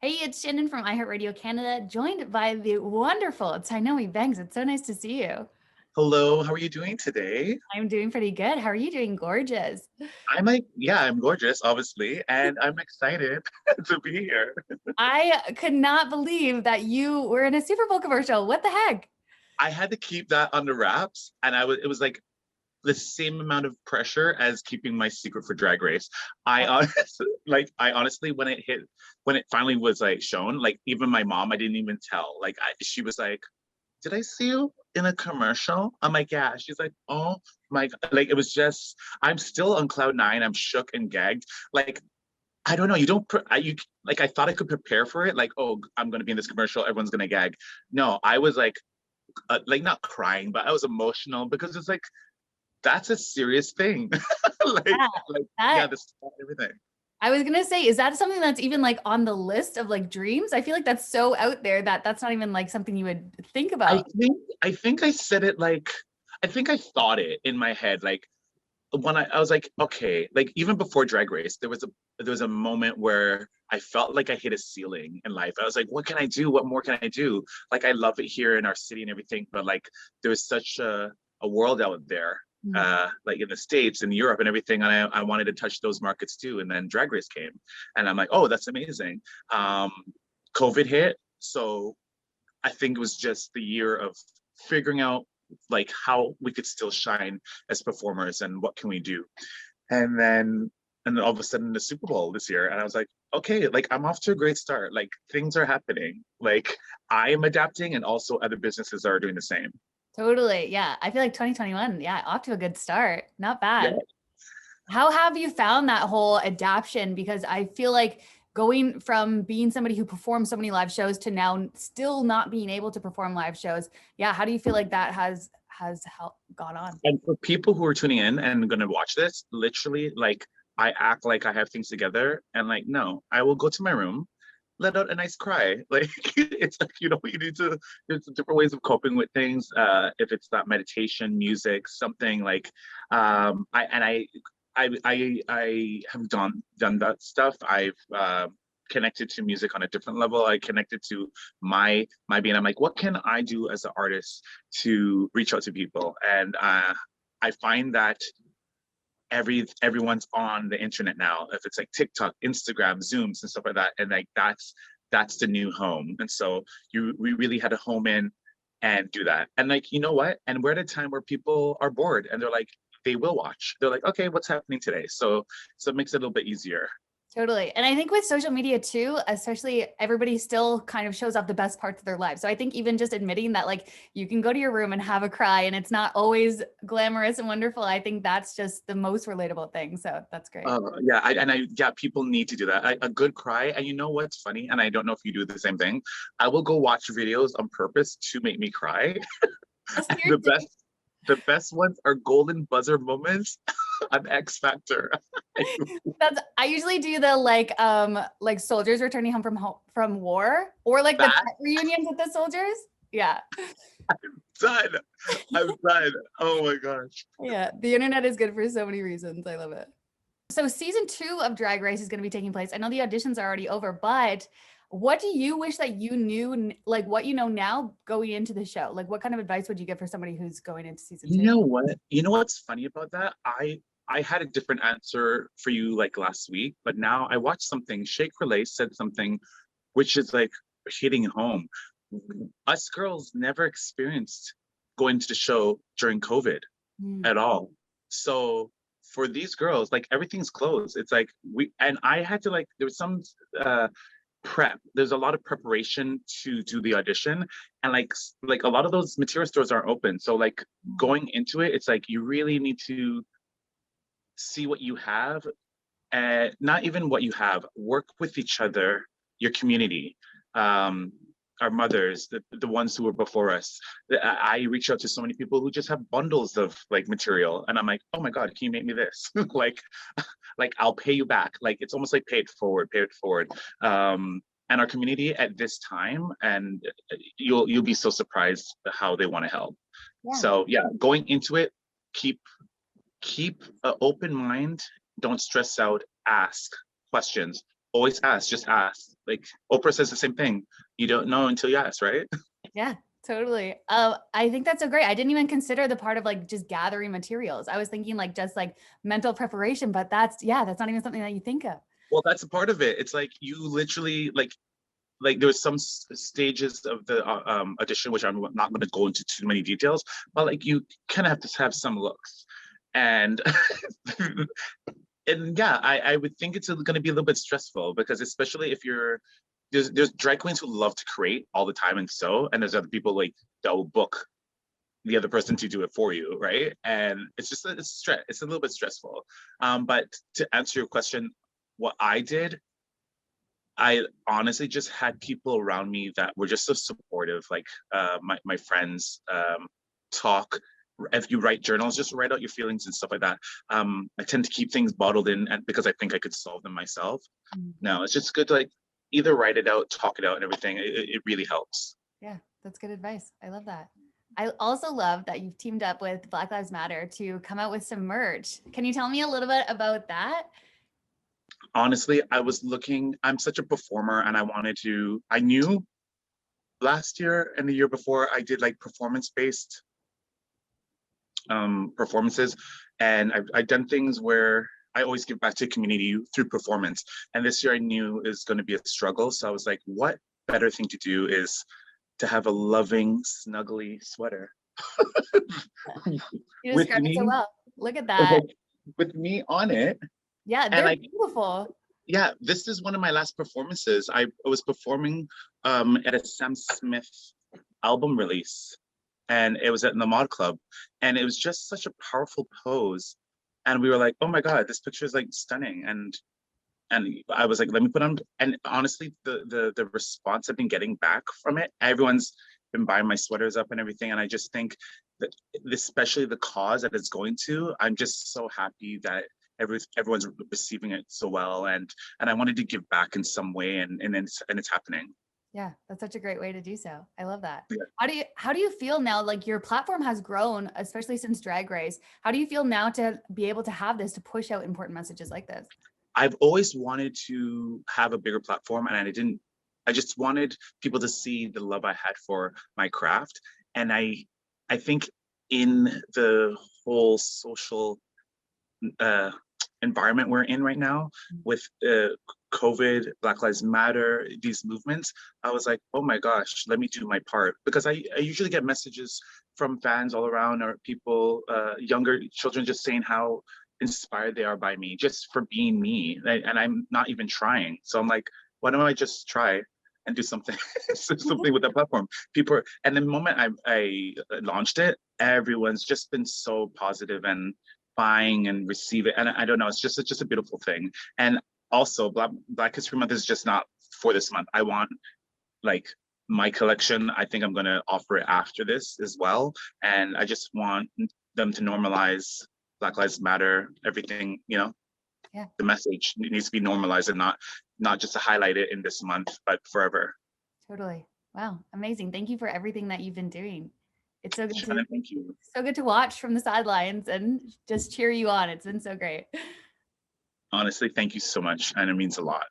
Hey, it's Shannon from iHeartRadio Canada, joined by the wonderful Tynomi Banks. It's so nice to see you. Hello, how are you doing today? I'm doing pretty good. How are you doing? Gorgeous. I'm gorgeous, obviously, and I'm excited to be here. I could not believe that you were in a Super Bowl commercial. What the heck? I had to keep that under wraps, and it was like the same amount of pressure as keeping my secret for Drag Race. I honestly, when it finally was like shown, like even my mom, I didn't even tell. She was like, "Did I see you in a commercial?" I'm like, "Yeah." She's like, "Oh my God!" Like it was just, I'm still on cloud nine. I'm shook and gagged. Like I don't know. You don't. I thought I could prepare for it. Like, oh, I'm gonna be in this commercial. Everyone's gonna gag. No, I was like not crying, but I was emotional because it's like that's a serious thing. like, Yeah, like yeah, that this everything. I was gonna say, is that something that's even like on the list of like dreams? I feel like that's so out there that that's not even like something you would think I about. think I think I said it like I think I thought it in my head like when I was like, okay, like even before Drag Race, there was a moment where I felt like I hit a ceiling in life. I was like, what can I do? What more can I do? Like I love it here in our city and everything, but like there was such a world out there, Mhm. like in the States and Europe and everything. And I wanted to touch those markets too. And then Drag Race came, and I'm like, oh, that's amazing. Um, COVID hit, so I think it was just the year of figuring out like how we could still shine as performers and what can we do. And then all of a sudden the Super Bowl this year, and I was like, okay, like I'm off to a great start. Like things are happening. Like I am adapting, and also other businesses are doing the same. Totally. Yeah. I feel like 2021, yeah, off to a good start. Not Yeah. bad. How have you found that whole adaptation? Because I feel like going from being somebody who performs so many live shows to now still not being able to perform live shows. Yeah, how do you feel like that has helped gone on? And for people who are tuning in and going to watch this, literally, like I act like I have things together, and like no, I will go to my room, let out a nice cry. Like it's like you need to. There's different ways of coping with things. If it's that meditation, music, something like, I have done that stuff. I've connected to music on a different level. I connected to my being. I'm like, what can I do as an artist to reach out to people? And I find that everyone's on the internet now. If it's like TikTok, Instagram, Zooms, and stuff like that, and like that's the new home. And so we really had to home in and do that. And like you know what? And we're at a time where people are bored and they're like they will watch. They're like, okay, what's happening today? So it makes it a little bit easier. Totally. And I think with social media too, especially everybody still kind of shows off the best parts of their lives. So I think even just admitting that like you can go to your room and have a cry and it's not always glamorous and wonderful. I think that's just the most relatable thing. So that's great. Yeah, yeah, people need to do that. A good cry, and you know what's funny? And I don't know if you do the same thing. I will go watch videos on purpose to make me cry. And Seriously. the best ones are golden buzzer moments on X Factor. That's I usually do the like soldiers returning home from war or like the That pet reunions with the soldiers. Yeah. done. I'm done. Oh my gosh. Yeah. The internet is good for so many reasons. I love it. So season 2 of Drag Race is going to be taking place. I know the auditions are already over, but what do you wish that you knew, like what you know now going into the show? Like what kind of advice would you give for somebody who's going into season You 2? know what? You know what's funny about that? I had a different answer for you like last week, but now I watched something. Shake Relay said something which is like hitting home. Us girls never experienced going to the show during COVID Mm. at all. So for these girls, like everything's closed. It's like I had to like there was some uh prep. There's a lot of preparation to do the audition, and like a lot of those material stores aren't open. So like going into it, it's like you really need to see what you have, and not even what you have. Work with each other, your community. Um, our mothers, the ones who were before us. I reach out to so many people who just have bundles of like material, and I'm like, oh my god, can you make me this? like I'll pay you back. Like it's almost like pay it forward. And our community at this time, and you'll be so surprised how they want to help. Yeah. So yeah, going into it, keep keep an open mind. Don't stress out. Ask questions. always ask, just ask. Like Oprah says the same thing. You don't know until you ask, right? Yeah, totally. I think that's so great. I didn't even consider the part of like just gathering materials. I was thinking like just like mental preparation, but that's not even something that you think of. Well, that's a part of it. It's like you literally like there was some stages of the audition, which I'm not going to go into too many details, but like you kind of have to have some looks, and and yeah, I would think it's going to be a little bit stressful because especially if you're there's drag queens who love to create all the time and sew, and there's other people like that will book the other person to do it for you, right? And it's just it's a little bit stressful. But to answer your question, what I did, I honestly just had people around me that were just so supportive, like my friends talk. If you write journals, just write out your feelings and stuff like that. I tend to keep things bottled in and because I think I could solve them myself. Mhm. No, it's just good to like either write it out, talk it out and everything. It really helps. Yeah, that's good advice. I love that. I also love that you've teamed up with Black Lives Matter to come out with some merch. Can you tell me a little bit about that? Honestly, I was looking, I'm such a performer and I knew last year and the year before I did like performance-based performances, and I've done things where I always give back to the community through performance. And this year I knew it was going to be a struggle. So I was like, what better thing to do is to have a loving, snuggly sweater You with described it so me, well. Look at that. with me on it. Yeah, And they're like, beautiful. yeah, this is one of my last performances. I was performing at a Sam Smith album release, and it was at the Mod Club, and it was just such a powerful pose. And we were like, oh my God, this picture is like stunning. And I was like, let me put on. And honestly, the response I've been getting back from it, everyone's been buying my sweaters up and everything. And I just think that, especially the cause that it's going to, I'm just so happy that everyone's receiving it so well. And I wanted to give back in some way, and it's happening. Yeah, that's such a great way to do so. I love that. Yeah. How do you feel now? Like your platform has grown, especially since Drag Race. How do you feel now to be able to have this to push out important messages like this? I've always wanted to have a bigger platform, and I just wanted people to see the love I had for my craft. And I think in the whole social uh, environment we're in right now with COVID, Black Lives Matter, these movements, I was like, oh my gosh, let me do my part. Because I usually get messages from fans all around, or people, younger children, just saying how inspired they are by me just for being me. And I'm not even trying. So I'm like, why don't I just try and do something, something with that platform? People, and the moment I launched it, everyone's just been so positive and buying and receive it. And I don't know, it's just a beautiful thing. And also Black History Month is just not for this month. I want like my collection, I think I'm going to offer it after this as well. And I just want them to normalize Black Lives Matter, everything, Yeah, the message needs to be normalized and not just to highlight it in this month, but forever. totally. Wow, amazing. Thank you for everything that you've been doing. It's so good Shannon, thank you. to watch from the sidelines and just cheer you on. It's been so great. Honestly, thank you so much. And it means a lot.